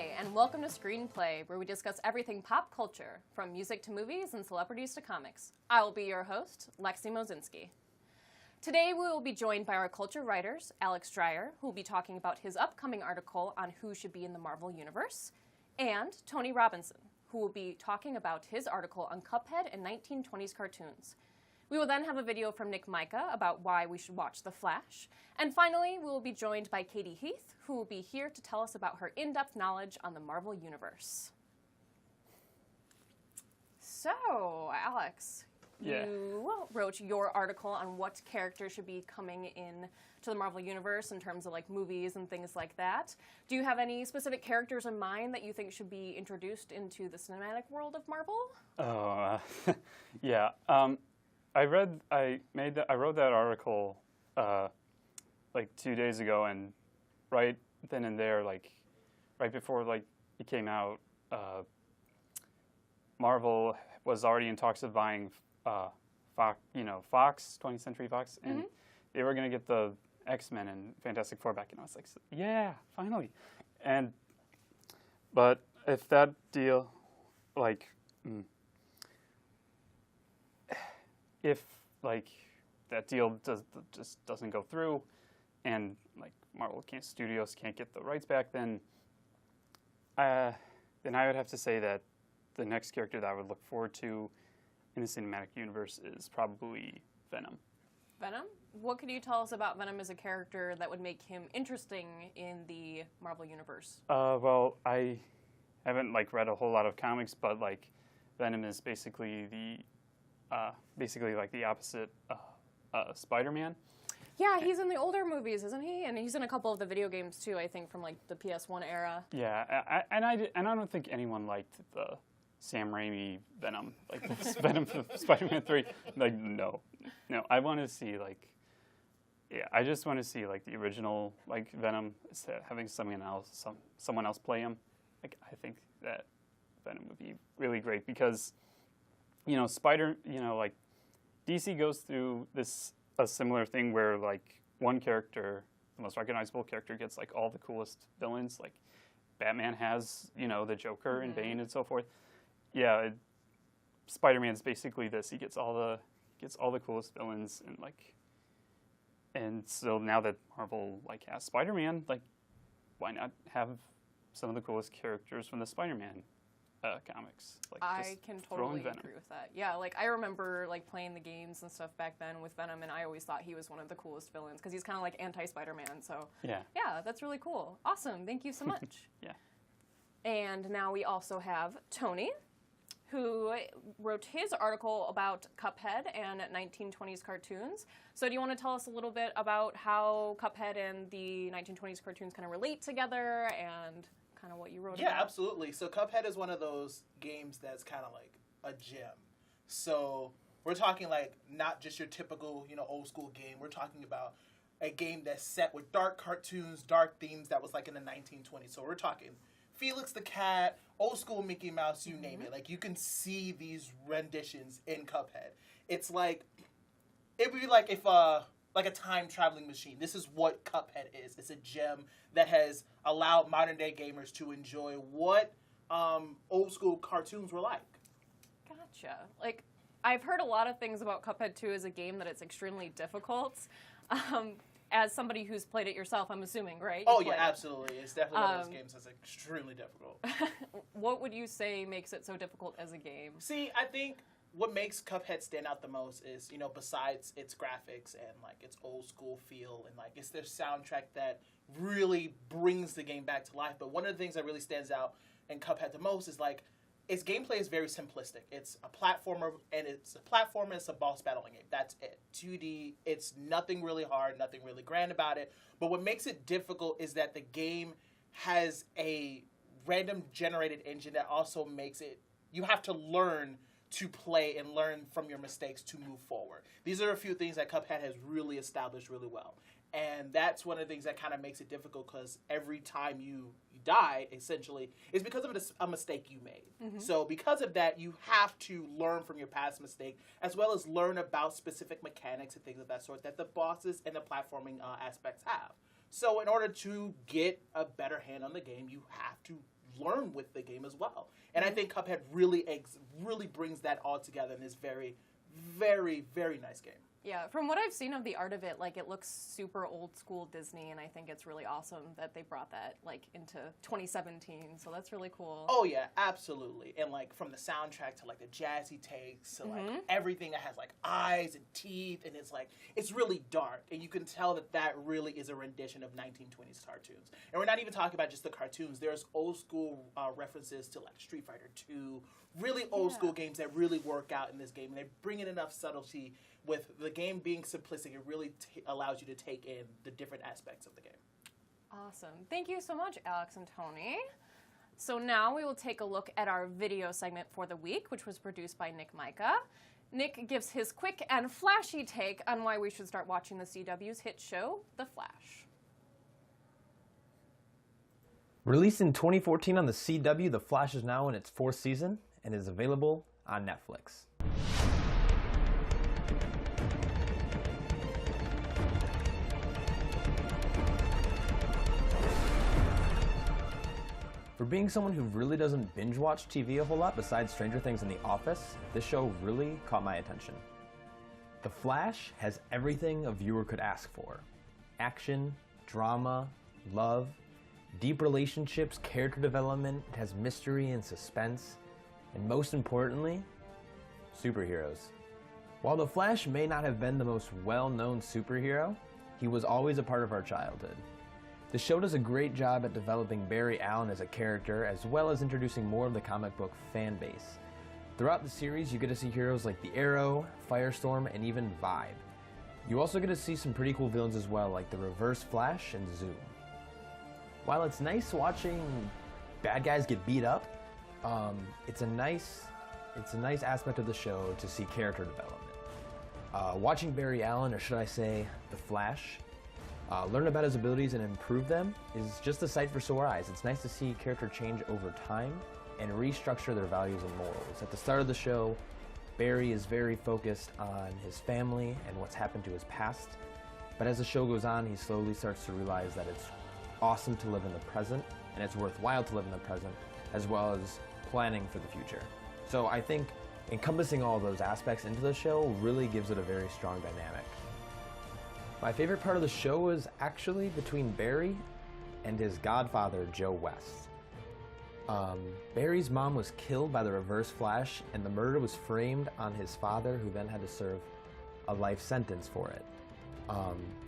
Hi, and welcome to ScreenPlay, where we discuss everything pop culture, from music to movies and celebrities to comics. I will be your host, Lexi Mozinski. Today we will be joined by our culture writers, Alex Dreyer, who will be talking about his upcoming article on who should be in the Marvel Universe, and Tony Robinson, who will be talking about his article on Cuphead and 1920s cartoons. We will then have a video from Nick Micah about why we should watch The Flash. And finally, we will be joined by Katie Heath, who will be here to tell us about her in-depth knowledge on the Marvel Universe. So, Alex, you wrote your article on what characters should be coming in to the Marvel Universe in terms of like movies and things like that. Do you have any specific characters in mind that you think should be introduced into the cinematic world of Marvel? Yeah. I wrote that article like 2 days ago, and right then and there, like right before like it came out, Marvel was already in talks of buying Fox, 20th Century Fox, and they were gonna get the X-Men and Fantastic Four back, and I was like, yeah, finally. But if that deal, like. If like that deal just doesn't go through, and like Marvel Studios can't get the rights back, then I would have to say that the next character that I would look forward to in the cinematic universe is probably Venom. Venom? What could you tell us about Venom as a character that would make him interesting in the Marvel Universe? Well, I haven't like read a whole lot of comics, but like Venom is basically like the opposite Spider-Man. Yeah, he's in the older movies, isn't he? And he's in a couple of the video games too, I think, from like the PS1 era. Yeah, I don't think anyone liked the Sam Raimi Venom, like this Venom from Spider-Man 3. Like, no, I want to see I just want to see like the original like Venom having someone else play him. Like, I think that Venom would be really great because. Like DC goes through a similar thing where like one character, the most recognizable character, gets like all the coolest villains. Like Batman has, the Joker and Bane and so forth. Yeah, Spider-Man's basically this. He gets all the coolest villains and so now that Marvel like has Spider-Man, like why not have some of the coolest characters from the Spider-Man comics? Like, I can totally agree with that. Yeah, like I remember like playing the games and stuff back then with Venom, and I always thought he was one of the coolest villains because he's kind of like anti-Spider-Man. So yeah, that's really cool. Awesome, thank you so much. Yeah. And now we also have Tony, who wrote his article about Cuphead and 1920s cartoons. So do you want to tell us a little bit about how Cuphead and the 1920s cartoons kind of relate together and kind of what you wrote about? Yeah, absolutely. So Cuphead is one of those games that's kind of like a gem. So we're talking like not just your typical, old school game. We're talking about a game that's set with dark cartoons, dark themes that was like in the 1920s. So we're talking Felix the Cat, old school Mickey Mouse, you name it. Like you can see these renditions in Cuphead. It's like, it would be like if like a time traveling machine. This is what Cuphead is. It's a gem that has allowed modern day gamers to enjoy what old school cartoons were like. Gotcha. Like, I've heard a lot of things about Cuphead 2 as a game that it's extremely difficult. As somebody who's played it yourself, I'm assuming, right? Oh yeah, absolutely. It's definitely one of those games that's extremely difficult. What would you say makes it so difficult as a game? See, I think what makes Cuphead stand out the most is, besides its graphics and like its old school feel and like it's their soundtrack that really brings the game back to life. But one of the things that really stands out in Cuphead the most is like its gameplay is very simplistic. It's a platformer and it's a boss battling game. That's it. 2D. It's nothing really hard, nothing really grand about it. But what makes it difficult is that the game has a random generated engine that also makes it, you have to learn to play and learn from your mistakes to move forward. These are a few things that Cuphead has really established really well. And that's one of the things that kind of makes it difficult because every time you die, essentially, is because of a mistake you made. Mm-hmm. So because of that, you have to learn from your past mistake, as well as learn about specific mechanics and things of that sort that the bosses and the platforming aspects have. So in order to get a better hand on the game, you have to learn with the game as well. And I think Cuphead really brings that all together in this very, very, very nice game. Yeah, from what I've seen of the art of it, like, it looks super old school Disney, and I think it's really awesome that they brought that, like, into 2017, so that's really cool. Oh yeah, absolutely. And like from the soundtrack to like the jazzy takes to like everything that has like eyes and teeth, and it's really dark, and you can tell that really is a rendition of 1920s cartoons. And we're not even talking about just the cartoons. There's old school references to like Street Fighter 2, really old school games that really work out in this game, and they bring in enough subtlety. With the game being simplistic, it really allows you to take in the different aspects of the game. Awesome. Thank you so much, Alex and Tony. So now we will take a look at our video segment for the week, which was produced by Nick Micah. Nick gives his quick and flashy take on why we should start watching the CW's hit show, The Flash. Released in 2014 on the CW, The Flash is now in its 4th season and is available on Netflix. For being someone who really doesn't binge watch TV a whole lot besides Stranger Things and The Office, this show really caught my attention. The Flash has everything a viewer could ask for. Action, drama, love, deep relationships, character development, it has mystery and suspense, and most importantly, superheroes. While The Flash may not have been the most well-known superhero, he was always a part of our childhood. The show does a great job at developing Barry Allen as a character, as well as introducing more of the comic book fan base. Throughout the series, you get to see heroes like the Arrow, Firestorm, and even Vibe. You also get to see some pretty cool villains as well, like the Reverse Flash and Zoom. While it's nice watching bad guys get beat up, it's a nice aspect of the show to see character development. Watching Barry Allen, or should I say, the Flash, learn about his abilities and improve them is just a sight for sore eyes. It's nice to see character change over time and restructure their values and morals. At the start of the show, Barry is very focused on his family and what's happened to his past. But as the show goes on, he slowly starts to realize that it's awesome to live in the present, and it's worthwhile to live in the present, as well as planning for the future. So I think encompassing all those aspects into the show really gives it a very strong dynamic. My favorite part of the show is actually between Barry and his godfather, Joe West. Barry's mom was killed by the Reverse Flash, and the murder was framed on his father, who then had to serve a life sentence for it.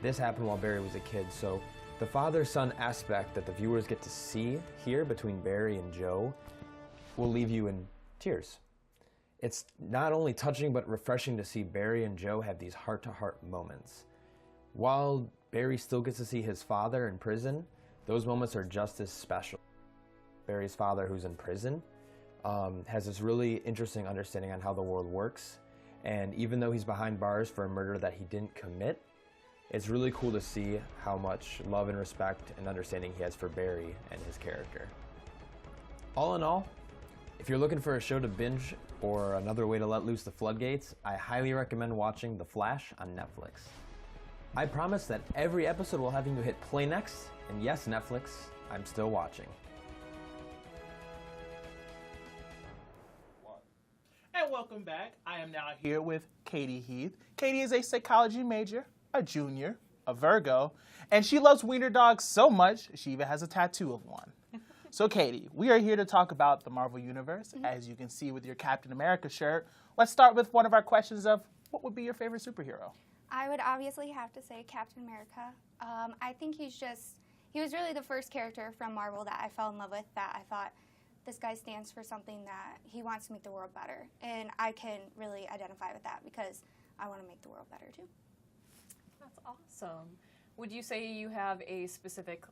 This happened while Barry was a kid, so the father-son aspect that the viewers get to see here between Barry and Joe will leave you in tears. It's not only touching but refreshing to see Barry and Joe have these heart-to-heart moments. While Barry still gets to see his father in prison, those moments are just as special. Barry's father, who's in prison, has this really interesting understanding on how the world works, and even though he's behind bars for a murder that he didn't commit, it's really cool to see how much love and respect and understanding he has for Barry and his character. All in all, if you're looking for a show to binge or another way to let loose the floodgates, I highly recommend watching The Flash on Netflix. I promise that every episode will have you hit play next, and yes, Netflix, I'm still watching. And welcome back. I am now here with Katie Heath. Katie is a psychology major, a junior, a Virgo, and she loves wiener dogs so much, she even has a tattoo of one. So Katie, we are here to talk about the Marvel Universe, as you can see with your Captain America shirt. Let's start with one of our questions of, what would be your favorite superhero? I would obviously have to say Captain America. I think he was really the first character from Marvel that I fell in love with, that I thought, this guy stands for something that he wants to make the world better. And I can really identify with that because I want to make the world better too. That's awesome. Would you say you have a specific,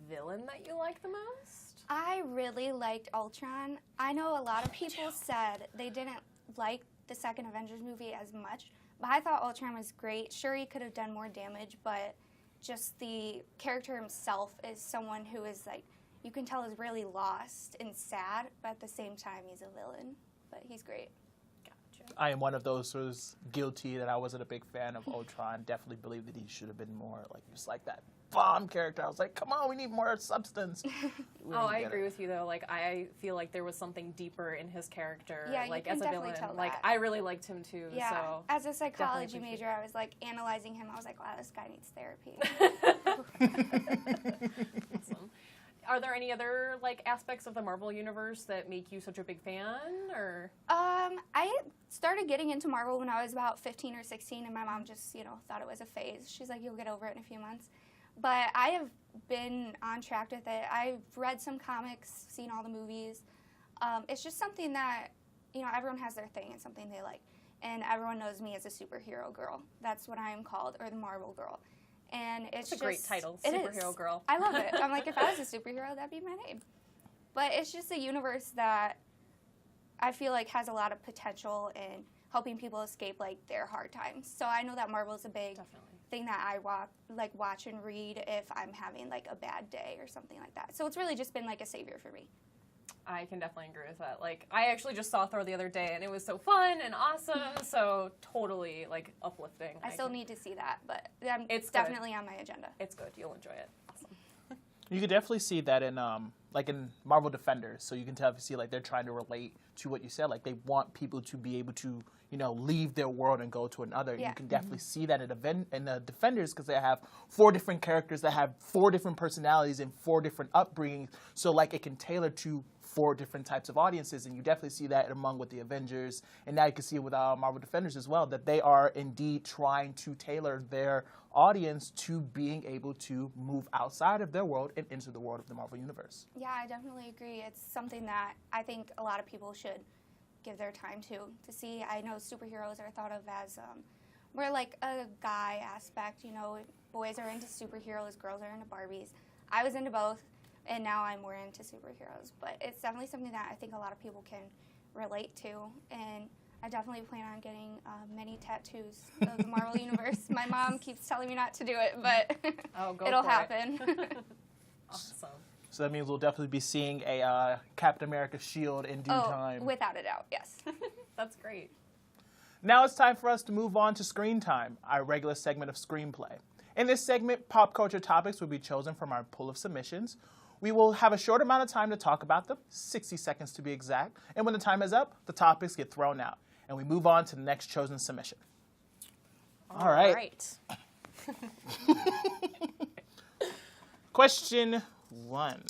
villain that you like the most? I really liked Ultron. I know a lot of people said they didn't like the second Avengers movie as much, but I thought Ultron was great. Sure, he could have done more damage, but just the character himself is someone who is, you can tell is really lost and sad, but at the same time, he's a villain. But he's great. Gotcha. I am one of those who's guilty that I wasn't a big fan of Ultron. Definitely believe that he should have been more just like that bomb character. I was like, come on, we need more substance. Oh, I agree with you though. Like, I feel like there was something deeper in his character. Yeah, you like can as a definitely villain. tell Like, that. I really liked him too. Yeah, So as a psychology appreciate major, I was like analyzing him. I was like, wow, this guy needs therapy. awesome. Are there any other like aspects of the Marvel universe that make you such a big fan, or? I started getting into Marvel when I was about 15 or 16, and my mom just, thought it was a phase. She's like, you'll get over it in a few months. But I have been on track with it. I've read some comics, seen all the movies. It's just something that, everyone has their thing and something they like. And everyone knows me as a superhero girl. That's what I am called, or the Marvel girl. And it's That's a great title, it superhero is. girl. I love it. I'm like, if I was a superhero, that'd be my name. But it's just a universe that I feel like has a lot of potential in helping people escape like their hard times. So I know that Marvel is a big thing that I watch and read if I'm having like a bad day or something like that. So it's really just been like a savior for me. I can definitely agree with that. Like, I actually just saw Thor the other day, and it was so fun and awesome. So totally like uplifting. I still need to see that, but It's definitely on my agenda. It's good. You'll enjoy it. Awesome. You could definitely see that in in Marvel Defenders. So you can see like they're trying to relate to what you said. Like they want people to be able to leave their world and go to another. Yeah. You can definitely see that in the Defenders because they have 4 different characters that have 4 different personalities and 4 different upbringings. So like it can tailor to 4 different types of audiences, and you definitely see that with the Avengers, and now you can see it with Marvel Defenders as well, that they are indeed trying to tailor their audience to being able to move outside of their world and into the world of the Marvel Universe. Yeah, I definitely agree. It's something that I think a lot of people should give their time to see. I know superheroes are thought of as more like a guy aspect, boys are into superheroes, girls are into Barbies. I was into both, and now I'm more into superheroes. But it's definitely something that I think a lot of people can relate to, and I definitely plan on getting many tattoos of the Marvel Universe. My mom keeps telling me not to do it, but it'll happen. Awesome. So that means we'll definitely be seeing a Captain America shield in due time. Without a doubt, yes. That's great. Now it's time for us to move on to Screen Time, our regular segment of ScreenPlay. In this segment, pop culture topics will be chosen from our pool of submissions. We will have a short amount of time to talk about them, 60 seconds to be exact, and when the time is up, the topics get thrown out, and we move on to the next chosen submission. All right. Question 1.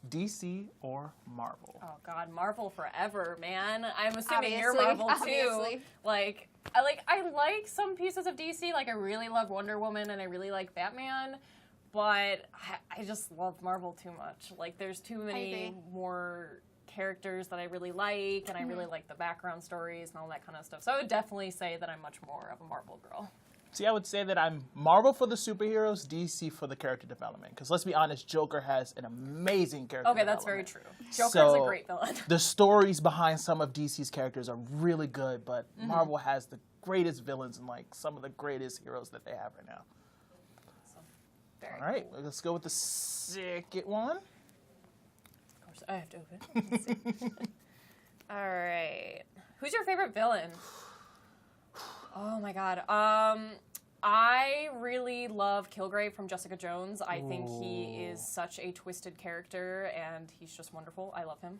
DC or Marvel? Oh God, Marvel forever, man. I'm assuming you're Obviously, Marvel too. obviously. Like, I like some pieces of DC. Like, I really love Wonder Woman and I really like Batman, but I just love Marvel too much. Like, there's too many more characters that I really like, and I really like the background stories and all that kind of stuff. So I would definitely say that I'm much more of a Marvel girl. See, I would say that I'm Marvel for the superheroes, DC for the character development. Because let's be honest, Joker has an amazing character development. That's very true. Joker's a great villain. The stories behind some of DC's characters are really good, but Marvel has the greatest villains and like some of the greatest heroes that they have right now. Very All right, cool. let's go with the second one. Of course, I have to open. Let's see. All right. Who's your favorite villain? Oh my God. I really love Kilgrave from Jessica Jones. I think he is such a twisted character, and he's just wonderful. I love him.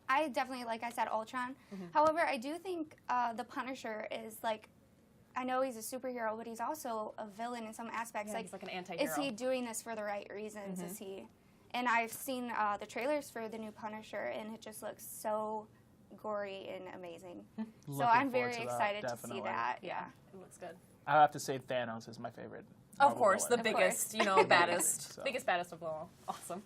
I definitely, like I said, Ultron. However, I do think the Punisher is like, I know he's a superhero, but he's also a villain in some aspects. Yeah, he's like an anti-hero. Is he doing this for the right reasons? Is he? And I've seen the trailers for the new Punisher, and it just looks so gory and amazing. So I'm very excited to see that. Yeah, it looks good. I have to say Thanos is my favorite. Of Marvel course, villain. the biggest, baddest, So. biggest, baddest of all. Awesome.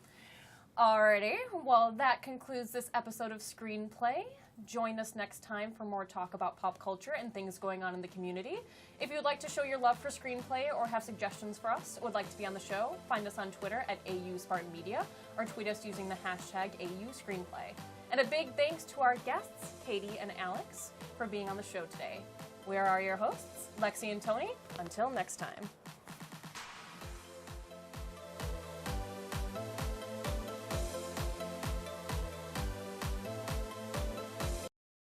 Alrighty, well, that concludes this episode of Screenplay. Join us next time for more talk about pop culture and things going on in the community. If you would like to show your love for Screenplay or have suggestions for us or would like to be on the show, find us on Twitter at @AUSpartanMedia or tweet us using the hashtag #AUScreenplay. And a big thanks to our guests, Katie and Alex, for being on the show today. We are your hosts, Lexi and Tony. Until next time.